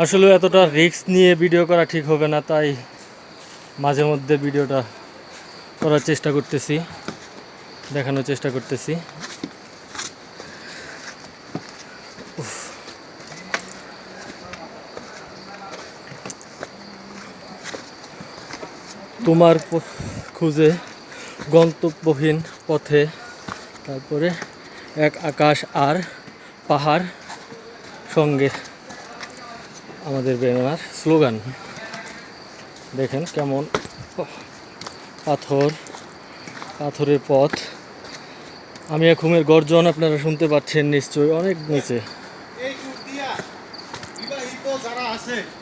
আসলে এতটা রিস্ক নিয়ে ভিডিও করা ঠিক হবে না, তাই মাঝে মধ্যে ভিডিওটা করার চেষ্টা করতেছি, দেখানোর চেষ্টা করতেছি। তোমার খুঁজে গন্তব্যহীন পথে, তারপরে এক আকাশ আর পাহাড় সঙ্গে আমাদের বেনার স্লোগান। দেখেন কেমন পাথরের পথ। আমি ঘুমের গর্জন আপনারা শুনতে পাচ্ছেন নিশ্চয়ই, অনেক নিচে।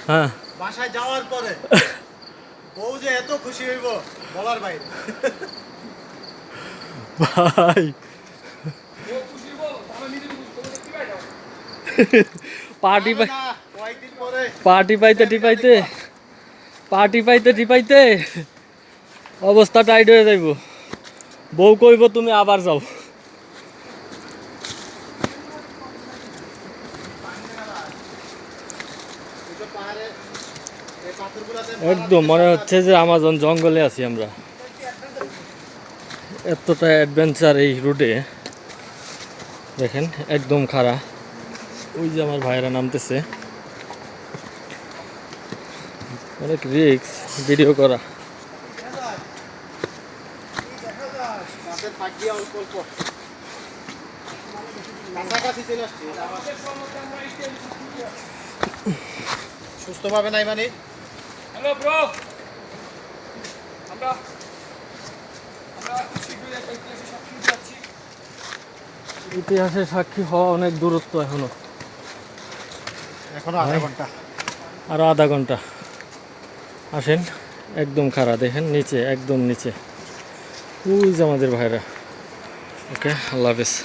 হ্যাঁ, বাসায় যাওয়ার পরে বউ যে এত খুশি হইব বলার বাইরে। ভাই পার্টি পাইতে টিপাইতে অবস্থা টাইট হয়ে যাইব। বউ কইব তুমি আবার যাও। একদম মনে হচ্ছে যে আমাজন জঙ্গলে আছি আমরা, এতটা অ্যাডভেঞ্চার এই রুটে। দেখেন একদম খাড়া, ওই যে আমার ভাইরা নামতেছে, অনেক রিস্ক ভিডিও করা। সুস্থভাবে নাই মানে হ্যালো ব্রো, আমরা ইতিহাসের সাক্ষী হওয়া অনেক দূরত্ব এখনো আধা ঘন্টা, আরো আধা ঘন্টা। আসেন, একদম খাড়া, দেখেন নিচে, একদম নিচে। ওই যে আমাদের ভাইরা। ওকে, আল্লাহ হাফেজ।